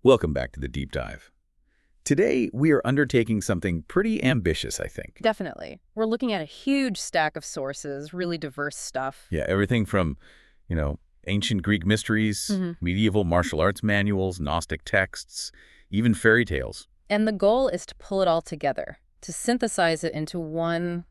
Welcome back to the Deep Dive. Today, we are undertaking something pretty ambitious, I think. Definitely. We're looking at a huge stack of sources, really diverse stuff. Yeah, everything from, ancient Greek mysteries, medieval martial arts manuals, Gnostic texts, even fairy tales. And the goal is to pull it all together, to synthesize it into one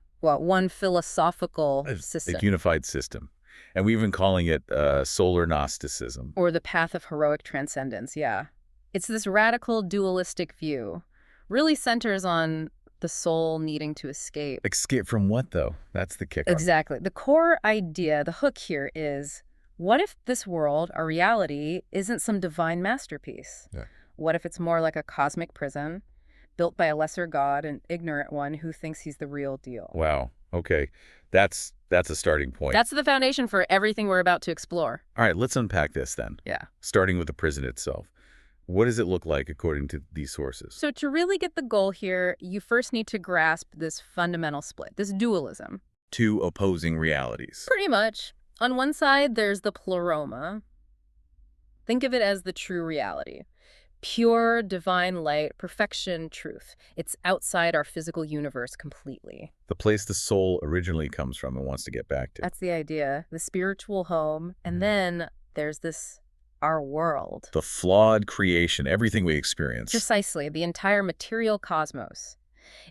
philosophical system. A unified system. And we've been calling it solar Gnosticism. Or the path of heroic transcendence, yeah. It's this radical dualistic view. Really centers on the soul needing to escape. Escape from what, though? That's the kicker. Exactly. The core idea, the hook here is, what if this world, our reality, isn't some divine masterpiece? Yeah. What if it's more like a cosmic prison, built by a lesser god, an ignorant one who thinks he's the real deal? Wow. Okay. That's a starting point. That's the foundation for everything we're about to explore. All right, let's unpack this then. Yeah. Starting with the prison itself. What does it look like according to these sources? So to really get the goal here, you first need to grasp this fundamental split, this dualism. Two opposing realities. Pretty much. On one side, there's the pleroma. Think of it as the true reality. Pure, divine light, perfection, truth. It's outside our physical universe completely. The place the soul originally comes from and wants to get back to. That's the idea. The spiritual home. And then there's this, our world. The flawed creation, everything we experience. Precisely, the entire material cosmos.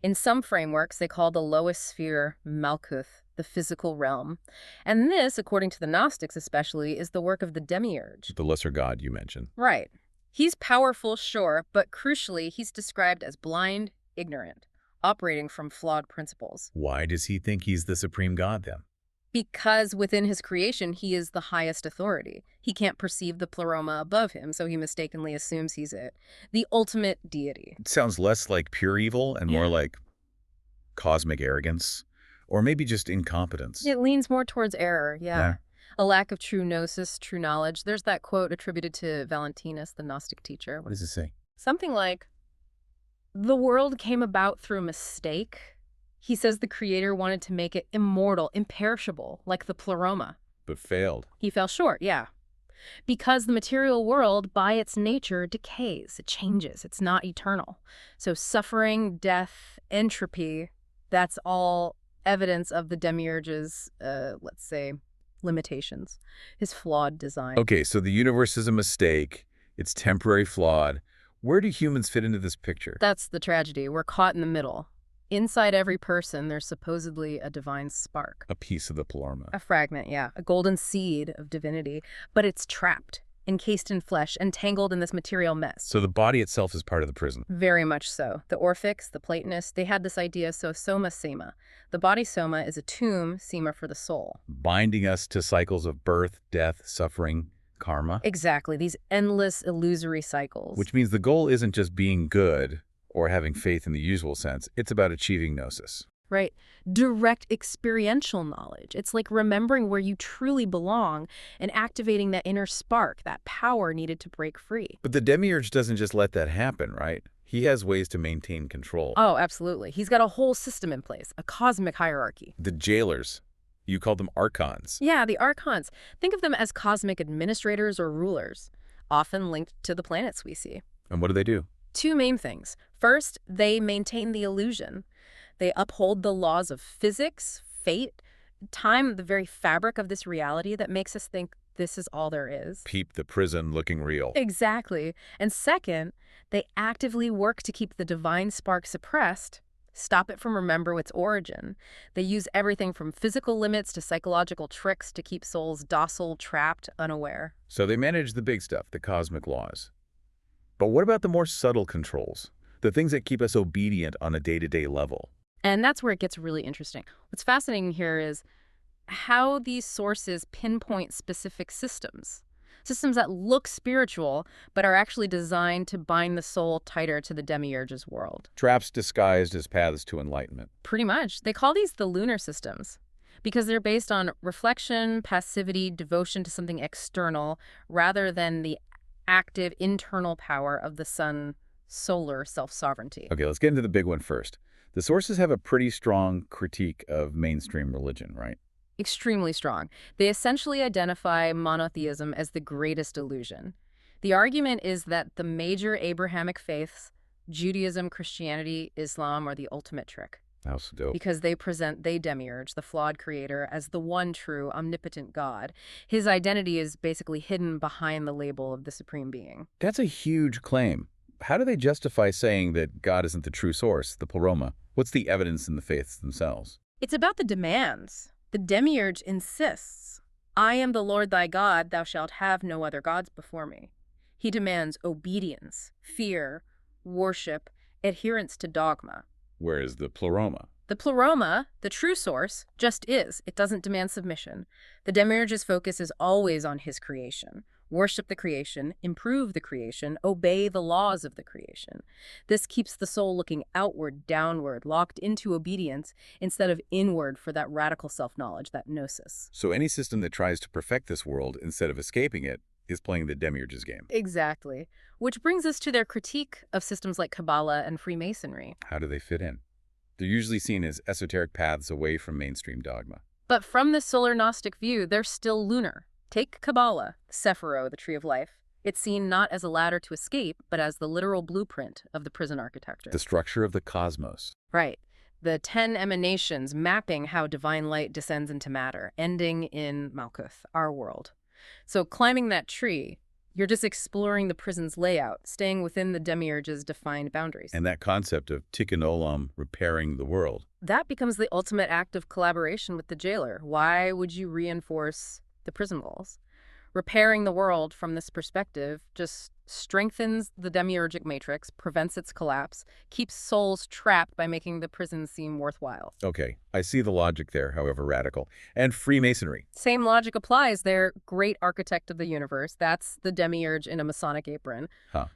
In some frameworks, they call the lowest sphere Malkuth, the physical realm. And this, according to the Gnostics especially, is the work of the demiurge. The lesser god you mentioned. Right. He's powerful, sure, but crucially, he's described as blind, ignorant, operating from flawed principles. Why does he think he's the supreme god then? Because within his creation, he is the highest authority. He can't perceive the pleroma above him, so he mistakenly assumes he's it. The ultimate deity. It sounds less like pure evil and more like cosmic arrogance, or maybe just incompetence. It leans more towards error, yeah. A lack of true gnosis, true knowledge. There's that quote attributed to Valentinus, the Gnostic teacher. What does it say? Something like, the world came about through mistake. He says the creator wanted to make it immortal, imperishable, like the pleroma. But failed. He fell short, yeah. Because the material world, by its nature, decays. It changes. It's not eternal. So suffering, death, entropy, that's all evidence of the demiurge's, let's say, limitations, his flawed design. Okay, so the universe is a mistake. It's temporary, flawed. Where do humans fit into this picture? That's the tragedy. We're caught in the middle. Inside every person, there's supposedly a divine spark. A piece of the pleroma. A fragment, yeah. A golden seed of divinity. But it's trapped, encased in flesh, entangled in this material mess. So the body itself is part of the prison. Very much so. The Orphics, the Platonists, they had this idea, so soma sema. The body soma is a tomb, sema for the soul. Binding us to cycles of birth, death, suffering, karma. Exactly, these endless illusory cycles. Which means the goal isn't just being good or having faith in the usual sense. It's about achieving gnosis. Right. Direct experiential knowledge. It's like remembering where you truly belong and activating that inner spark, that power needed to break free. But the demiurge doesn't just let that happen, right? He has ways to maintain control. Oh, absolutely. He's got a whole system in place, a cosmic hierarchy. The jailers. You call them archons. Yeah, the archons. Think of them as cosmic administrators or rulers, often linked to the planets we see. And what do? Two main things. First, they maintain the illusion. They uphold the laws of physics, fate, time, the very fabric of this reality that makes us think this is all there is. Keep the prison looking real. Exactly. And second, they actively work to keep the divine spark suppressed, stop it from remembering its origin. They use everything from physical limits to psychological tricks to keep souls docile, trapped, unaware. So they manage the big stuff, the cosmic laws. But what about the more subtle controls? The things that keep us obedient on a day-to-day level? And that's where it gets really interesting. What's fascinating here is how these sources pinpoint specific systems. Systems that look spiritual, but are actually designed to bind the soul tighter to the demiurge's world. Traps disguised as paths to enlightenment. Pretty much. They call these the lunar systems because they're based on reflection, passivity, devotion to something external, rather than the active internal power of the sun, solar self-sovereignty. Okay, let's get into the big one first. The sources have a pretty strong critique of mainstream religion, right? Extremely strong. They essentially identify monotheism as the greatest illusion. The argument is that the major Abrahamic faiths, Judaism, Christianity, Islam, are the ultimate trick. How so dope. Because they present the demiurge, the flawed creator, as the one true, omnipotent God. His identity is basically hidden behind the label of the supreme being. That's a huge claim. How do they justify saying that God isn't the true source, the pleroma? What's the evidence in the faiths themselves? It's about the demands. The demiurge insists, I am the Lord thy God, thou shalt have no other gods before me. He demands obedience, fear, worship, adherence to dogma. Whereas the pleroma? The pleroma, the true source, just is. It doesn't demand submission. The demiurge's focus is always on his creation. Worship the creation, improve the creation, obey the laws of the creation. This keeps the soul looking outward, downward, locked into obedience instead of inward for that radical self-knowledge, that gnosis. So any system that tries to perfect this world instead of escaping it is playing the demiurge's game. Exactly. Which brings us to their critique of systems like Kabbalah and Freemasonry. How do they fit in? They're usually seen as esoteric paths away from mainstream dogma. But from the solar Gnostic view, they're still lunar. Take Kabbalah, Sephiro, the Tree of Life. It's seen not as a ladder to escape, but as the literal blueprint of the prison architecture. The structure of the cosmos. Right. The 10 emanations mapping how divine light descends into matter, ending in Malkuth, our world. So climbing that tree, you're just exploring the prison's layout, staying within the demiurge's defined boundaries. And that concept of tikkun olam, repairing the world. That becomes the ultimate act of collaboration with the jailer. Why would you reinforce the prison walls? Repairing the world from this perspective just strengthens the demiurgic matrix, prevents its collapse, keeps souls trapped by making the prison seem worthwhile. Okay, I see the logic there, however radical. And Freemasonry. Same logic applies. They're great architect of the universe. That's the demiurge in a Masonic apron. Huh.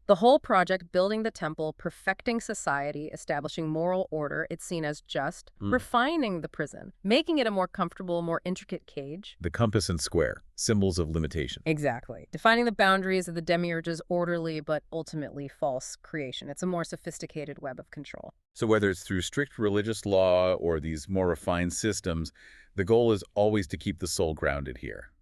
The whole project, building the temple, perfecting society, establishing moral order, it's seen as just, refining the prison, making it a more comfortable, more intricate cage. The compass and square, symbols of limitation. Exactly. Defining the boundaries of the demiurge's orderly but ultimately false creation. It's a more sophisticated web of control. So whether it's through strict religious law or these more refined systems, the goal is always to keep the soul grounded here.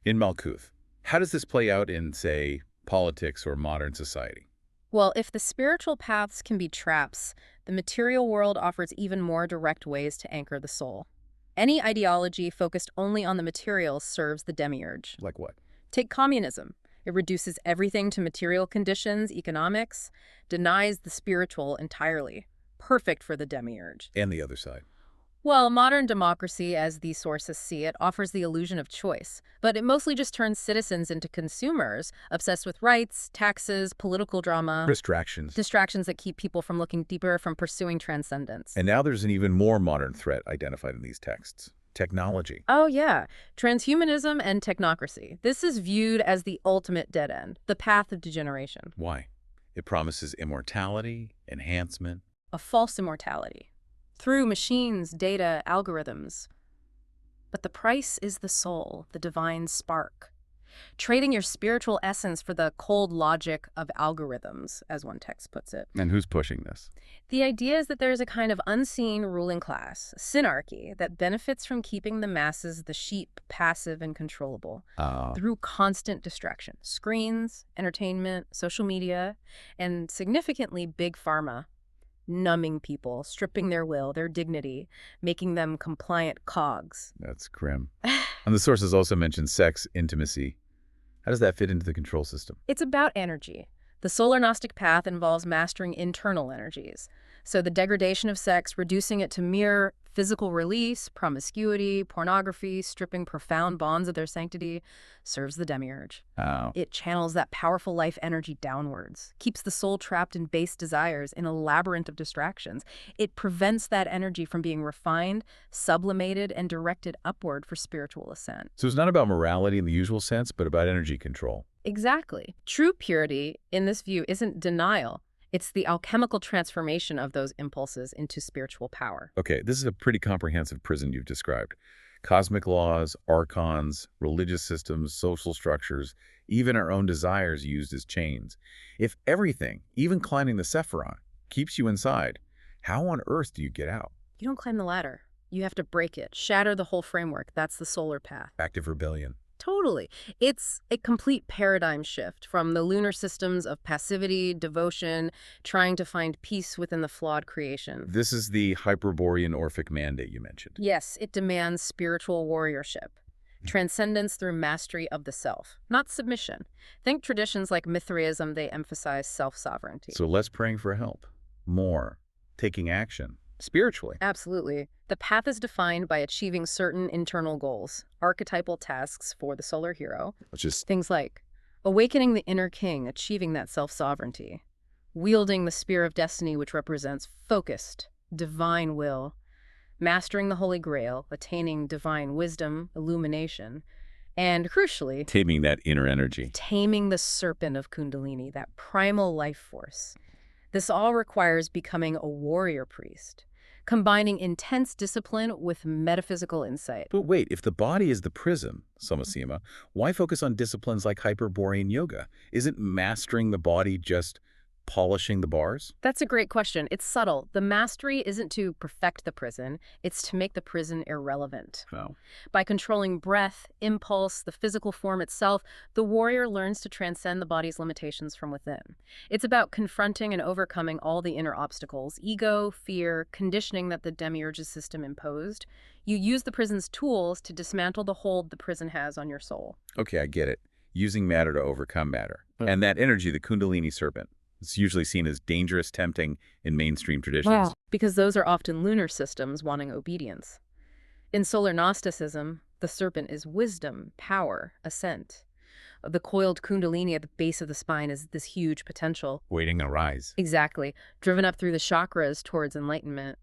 In Malkuth, how does this play out in, say, politics or modern society? Well, if the spiritual paths can be traps, the material world offers even more direct ways to anchor the soul. Any ideology focused only on the materials serves the demiurge. Like what? Take communism. It reduces everything to material conditions, economics, denies the spiritual entirely. Perfect for the demiurge. And the other side. Well, modern democracy, as these sources see it, offers the illusion of choice, but it mostly just turns citizens into consumers, obsessed with rights, taxes, political drama. Distractions. Distractions that keep people from looking deeper, from pursuing transcendence. And now there's an even more modern threat identified in these texts. Technology. Oh, yeah. Transhumanism and technocracy. This is viewed as the ultimate dead end, the path of degeneration. Why? It promises immortality, enhancement. A false immortality. Through machines, data, algorithms. But the price is the soul, the divine spark. Trading your spiritual essence for the cold logic of algorithms, as one text puts it. And who's pushing this? The idea is that there's a kind of unseen ruling class, synarchy, that benefits from keeping the masses, the sheep, passive and controllable through constant distraction. Screens, entertainment, social media, and significantly big pharma. Numbing people, stripping their will, their dignity, making them compliant cogs. That's grim. And the sources also mention sex, intimacy. How does that fit into the control system? It's about energy. The solar Gnostic path involves mastering internal energies. So the degradation of sex, reducing it to mere physical release, promiscuity, pornography, stripping profound bonds of their sanctity, serves the demiurge. Oh. It channels that powerful life energy downwards, keeps the soul trapped in base desires in a labyrinth of distractions. It prevents that energy from being refined, sublimated, and directed upward for spiritual ascent. So it's not about morality in the usual sense, but about energy control. Exactly. True purity, in this view, isn't denial. It's the alchemical transformation of those impulses into spiritual power. Okay, this is a pretty comprehensive prison you've described. Cosmic laws, archons, religious systems, social structures, even our own desires used as chains. If everything, even climbing the Sephiron, keeps you inside, how on earth do you get out? You don't climb the ladder. You have to break it, shatter the whole framework. That's the solar path. Active rebellion. Totally. It's a complete paradigm shift from the lunar systems of passivity, devotion, trying to find peace within the flawed creation. This is the Hyperborean Orphic mandate you mentioned. Yes, it demands spiritual warriorship, transcendence through mastery of the self, not submission. Think traditions like Mithraism, they emphasize self-sovereignty. So less praying for help, more taking action, spiritually. Absolutely. The path is defined by achieving certain internal goals, archetypal tasks for the solar hero. Which is Things like awakening the inner king, achieving that self-sovereignty, wielding the spear of destiny, which represents focused, divine will, mastering the Holy Grail, attaining divine wisdom, illumination, and crucially, taming that inner energy. taming the serpent of Kundalini, that primal life force. This all requires becoming a warrior priest, combining intense discipline with metaphysical insight. But wait, if the body is the prism, Samasima, why focus on disciplines like Hyperborean yoga? Isn't mastering the body just polishing the bars? That's a great question. It's subtle. The mastery isn't to perfect the prison, it's to make the prison irrelevant. Oh. By controlling breath, impulse, the physical form itself, the warrior learns to transcend the body's limitations from within. It's about confronting and overcoming all the inner obstacles, ego, fear, conditioning that the demiurge's system imposed. You use the prison's tools to dismantle the hold the prison has on your soul. Okay, I get it. Using matter to overcome matter. And that energy, the Kundalini serpent, it's usually seen as dangerous, tempting in mainstream traditions. Wow. Because those are often lunar systems wanting obedience. In solar Gnosticism, the serpent is wisdom, power, ascent. The coiled Kundalini at the base of the spine is this huge potential. Waiting a rise. Exactly. Driven up through the chakras towards enlightenment.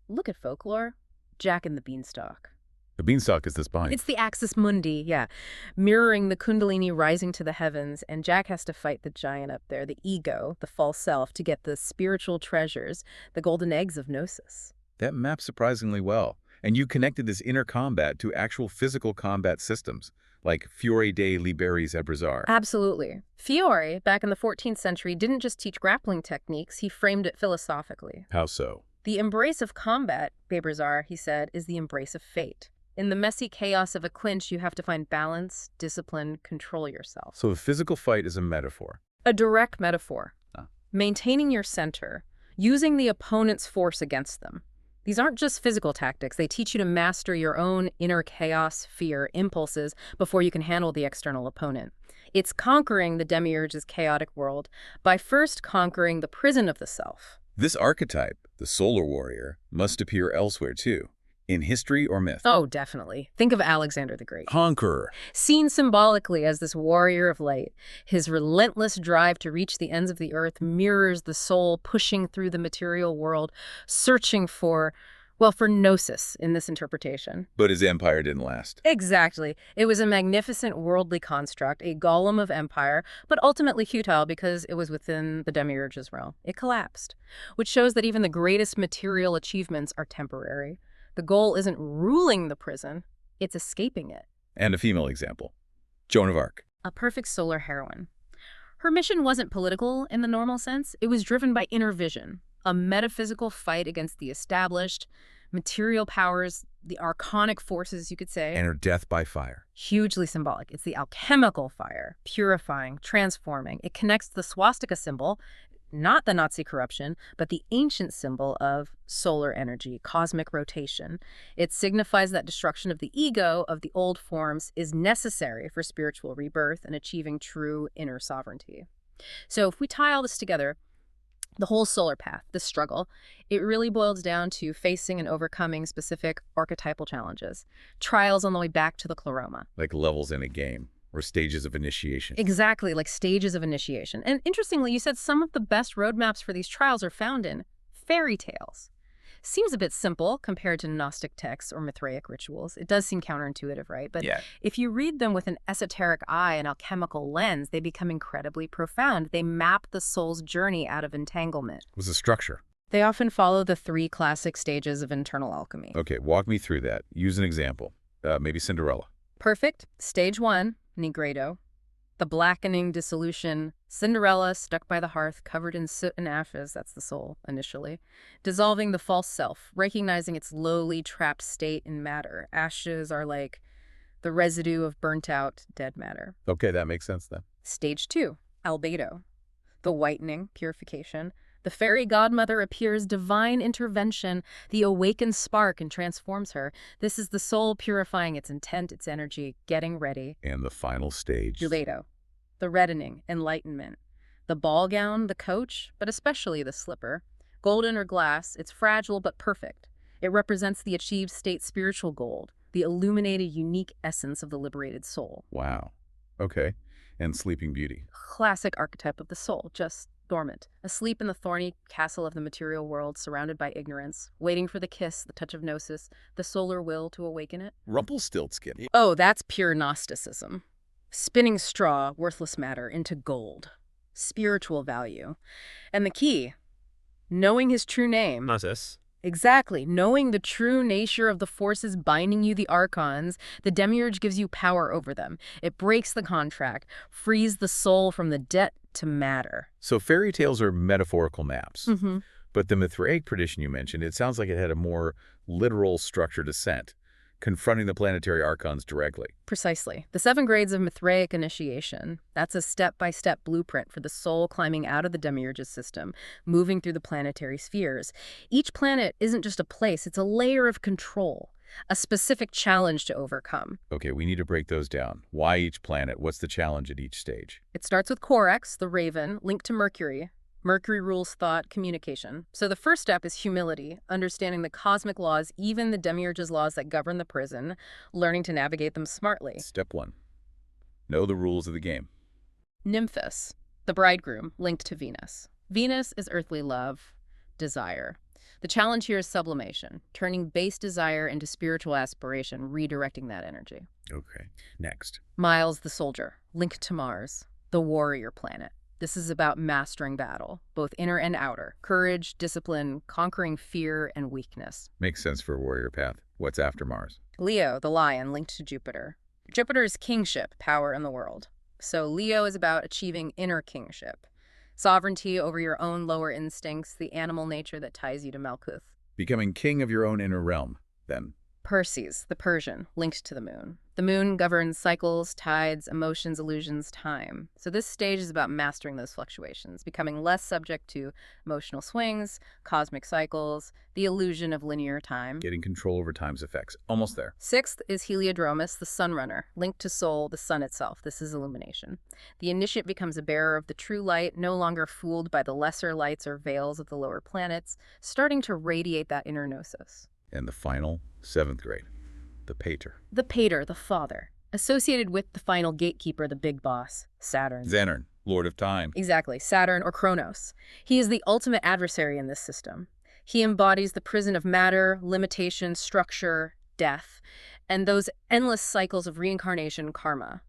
Look at folklore. Jack and the Beanstalk. The beanstalk is the spine. It's the axis mundi, yeah. Mirroring the Kundalini rising to the heavens, and Jack has to fight the giant up there, the ego, the false self, to get the spiritual treasures, the golden eggs of Gnosis. That maps surprisingly well. And you connected this inner combat to actual physical combat systems, like Fiore de Liberis Ebrazar. Absolutely. Fiore, back in the 14th century, didn't just teach grappling techniques, he framed it philosophically. How so? The embrace of combat, Ebrazar, he said, is the embrace of fate. In the messy chaos of a clinch, you have to find balance, discipline, control yourself. So the physical fight is a metaphor. A direct metaphor. Ah. Maintaining your center, using the opponent's force against them. These aren't just physical tactics. They teach you to master your own inner chaos, fear, impulses before you can handle the external opponent. It's conquering the demiurge's chaotic world by first conquering the prison of the self. This archetype, the solar warrior, must appear elsewhere too. In history or myth? Oh, definitely. Think of Alexander the Great. Conqueror. Seen symbolically as this warrior of light, his relentless drive to reach the ends of the earth mirrors the soul pushing through the material world, searching for Gnosis in this interpretation. But his empire didn't last. Exactly. It was a magnificent worldly construct, a golem of empire, but ultimately futile because it was within the demiurge's realm. It collapsed, which shows that even the greatest material achievements are temporary. The goal isn't ruling the prison, it's escaping it. And a female example, Joan of Arc. A perfect solar heroine. Her mission wasn't political in the normal sense. It was driven by inner vision, a metaphysical fight against the established material powers, the archonic forces, you could say. And her death by fire. Hugely symbolic. It's the alchemical fire, purifying, transforming. It connects the swastika symbol, not the Nazi corruption, but the ancient symbol of solar energy, cosmic rotation. It signifies that destruction of the ego, of the old forms, is necessary for spiritual rebirth and achieving true inner sovereignty. So if we tie all this together, the whole solar path, this struggle, it really boils down to facing and overcoming specific archetypal challenges, trials on the way back to the Claroma. Like levels in a game. Or stages of initiation. Exactly, like stages of initiation. And interestingly, you said some of the best roadmaps for these trials are found in fairy tales. Seems a bit simple compared to Gnostic texts or Mithraic rituals. It does seem counterintuitive, right? But yeah. If you read them with an esoteric eye and alchemical lens, they become incredibly profound. They map the soul's journey out of entanglement. What's the structure? They often follow the 3 classic stages of internal alchemy. Okay, walk me through that. Use an example. Maybe Cinderella. Perfect. Stage 1. Nigredo, the blackening dissolution, Cinderella stuck by the hearth, covered in soot and ashes, that's the soul, initially. Dissolving the false self, recognizing its lowly, trapped state in matter. Ashes are like the residue of burnt-out dead matter. Okay, that makes sense then. Stage 2, albedo, the whitening, purification. The fairy godmother appears, divine intervention, the awakened spark, and transforms her. This is the soul purifying its intent, its energy, getting ready. And the final stage. Juledo, the reddening, enlightenment. The ball gown, the coach, but especially the slipper. Golden or glass, it's fragile but perfect. It represents the achieved state spiritual gold, the illuminated unique essence of the liberated soul. Wow. Okay. And Sleeping Beauty. Classic archetype of the soul, just dormant, asleep in the thorny castle of the material world, surrounded by ignorance, waiting for the kiss, the touch of Gnosis, the solar will to awaken it. Rumpelstiltskin. Oh, that's pure Gnosticism. Spinning straw, worthless matter, into gold. Spiritual value. And the key, knowing his true name. Gnosis. Exactly. Knowing the true nature of the forces binding you, the archons, the demiurge gives you power over them. It breaks the contract, frees the soul from the debt to matter. So fairy tales are metaphorical maps. Mm-hmm. But the Mithraic tradition you mentioned, it sounds like it had a more literal structured ascent, confronting the planetary archons directly. Precisely. The 7 grades of Mithraic initiation, that's a step-by-step blueprint for the soul climbing out of the demiurge's system, moving through the planetary spheres. Each planet isn't just a place, it's a layer of control, a specific challenge to overcome. Okay, we need to break those down. Why each planet? What's the challenge at each stage? It starts with Corax, the raven, linked to Mercury. Mercury rules thought, communication. So the first step is humility, understanding the cosmic laws, even the demiurge's laws that govern the prison, learning to navigate them smartly. Step 1. Know the rules of the game. Nymphus, the bridegroom, linked to Venus. Venus is earthly love, desire. The challenge here is sublimation, turning base desire into spiritual aspiration, redirecting that energy. Okay, next. Miles, the soldier, linked to Mars, the warrior planet. This is about mastering battle, both inner and outer, courage, discipline, conquering fear and weakness. Makes sense for a warrior path. What's after Mars? Leo, the lion, linked to Jupiter. Jupiter is kingship, power in the world. So Leo is about achieving inner kingship, sovereignty over your own lower instincts, the animal nature that ties you to Malkuth. Becoming king of your own inner realm, then. Perseus, the Persian, linked to the moon. The moon governs cycles, tides, emotions, illusions, time. So this stage is about mastering those fluctuations, becoming less subject to emotional swings, cosmic cycles, the illusion of linear time. Getting control over time's effects. Almost there. 6th is Heliodromus, the sunrunner, linked to Sol, the sun itself. This is illumination. The initiate becomes a bearer of the true light, no longer fooled by the lesser lights or veils of the lower planets, starting to radiate that inner gnosis. And the final, 7th grade. The Pater. The Pater, the father, associated with the final gatekeeper, the big boss, Saturn. Xanern, Lord of Time. Exactly, Saturn or Kronos. He is the ultimate adversary in this system. He embodies the prison of matter, limitation, structure, death, and those endless cycles of reincarnation, karma.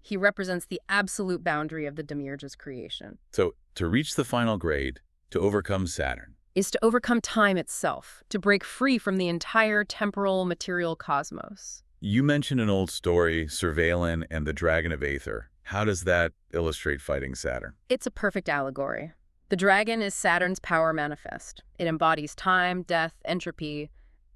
He represents the absolute boundary of the demiurge's creation. So, to reach the final grade, to overcome Saturn, is to overcome time itself, to break free from the entire temporal material cosmos. You mentioned an old story, Surveillon and the Dragon of Aether. How does that illustrate fighting Saturn? It's a perfect allegory. The dragon is Saturn's power manifest. It embodies time, death, entropy,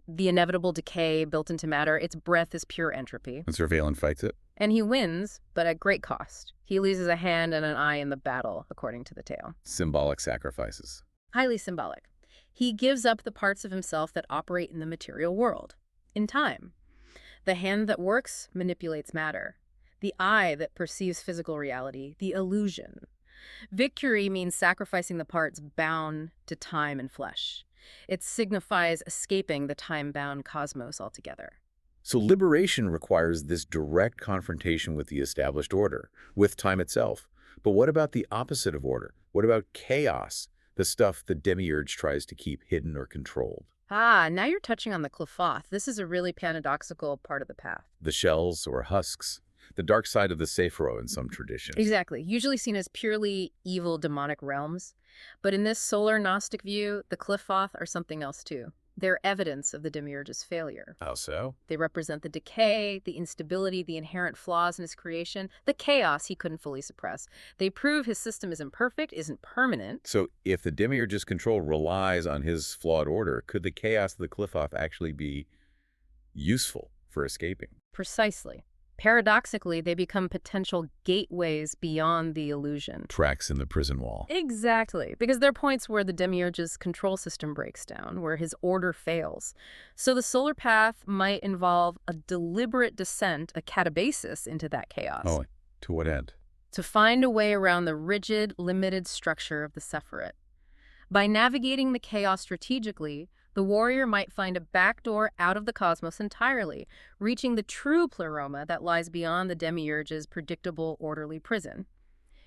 the inevitable decay built into matter. Its breath is pure entropy. And Surveillon fights it? And he wins, but at great cost. He loses a hand and an eye in the battle, according to the tale. Symbolic sacrifices. Highly symbolic. He gives up the parts of himself that operate in the material world, in time. The hand that works manipulates matter. The eye that perceives physical reality, the illusion. Victory means sacrificing the parts bound to time and flesh. It signifies escaping the time-bound cosmos altogether. So liberation requires this direct confrontation with the established order, with time itself. But what about the opposite of order? What about chaos? The stuff the demiurge tries to keep hidden or controlled. Now you're touching on the Qliphoth. This is a really paradoxical part of the path. The shells or husks. The dark side of the Sephiro in some traditions. Exactly. Usually seen as purely evil demonic realms. But in this solar Gnostic view, the Qliphoth are something else too. They're evidence of the demiurge's failure. How so? They represent the decay, the instability, the inherent flaws in his creation, the chaos he couldn't fully suppress. They prove his system is imperfect, isn't permanent. So if the demiurge's control relies on his flawed order, could the chaos of the Qliphoth actually be useful for escaping? Precisely. Paradoxically, they become potential gateways beyond the illusion. Tracks in the prison wall. Exactly, because they're points where the demiurge's control system breaks down, where his order fails. So the solar path might involve a deliberate descent, a catabasis, into that chaos. Oh, to what end? To find a way around the rigid, limited structure of the Sephirot. By navigating the chaos strategically, the warrior might find a backdoor out of the cosmos entirely, reaching the true pleroma that lies beyond the demiurge's predictable, orderly prison.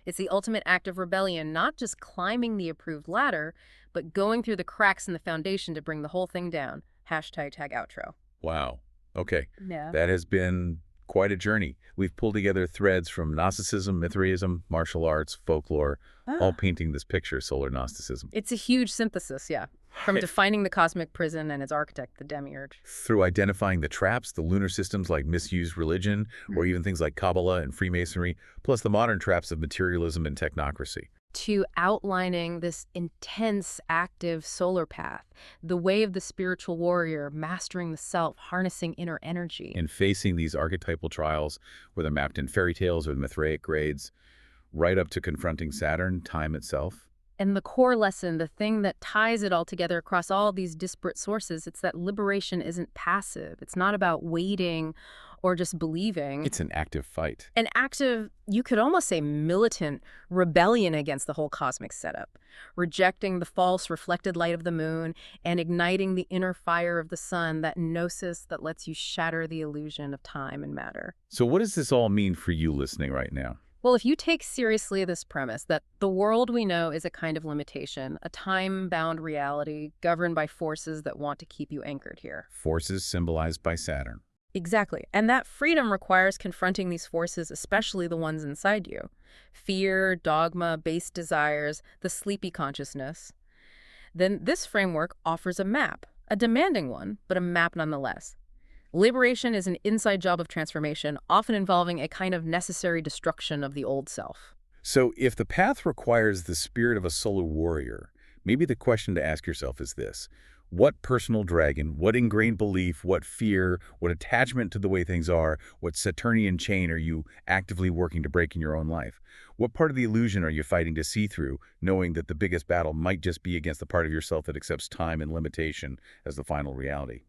It's the ultimate act of rebellion, not just climbing the approved ladder, but going through the cracks in the foundation to bring the whole thing down. #tag outro. Wow. Okay. Yeah. That has been quite a journey. We've pulled together threads from Gnosticism, Mithraism, martial arts, folklore, all painting this picture of solar Gnosticism. It's a huge synthesis, yeah. From defining the cosmic prison and its architect, the demiurge. Through identifying the traps, the lunar systems like misused religion, or even things like Kabbalah and Freemasonry, plus the modern traps of materialism and technocracy. To outlining this intense, active solar path, the way of the spiritual warrior, mastering the self, harnessing inner energy. And facing these archetypal trials, whether mapped in fairy tales or Mithraic grades, right up to confronting Saturn, time itself. And the core lesson, the thing that ties it all together across all these disparate sources, it's that liberation isn't passive. It's not about waiting or just believing. It's an active fight. An active, you could almost say militant, rebellion against the whole cosmic setup, rejecting the false reflected light of the moon and igniting the inner fire of the sun, that gnosis that lets you shatter the illusion of time and matter. So what does this all mean for you listening right now? Well, if you take seriously this premise that the world we know is a kind of limitation, a time-bound reality governed by forces that want to keep you anchored here. Forces symbolized by Saturn. Exactly. And that freedom requires confronting these forces, especially the ones inside you. Fear, dogma, base desires, the sleepy consciousness. Then this framework offers a map, a demanding one, but a map nonetheless. Liberation is an inside job of transformation, often involving a kind of necessary destruction of the old self. So if the path requires the spirit of a solar warrior, maybe the question to ask yourself is this: what personal dragon, what ingrained belief, what fear, what attachment to the way things are, what Saturnian chain are you actively working to break in your own life? What part of the illusion are you fighting to see through, knowing that the biggest battle might just be against the part of yourself that accepts time and limitation as the final reality?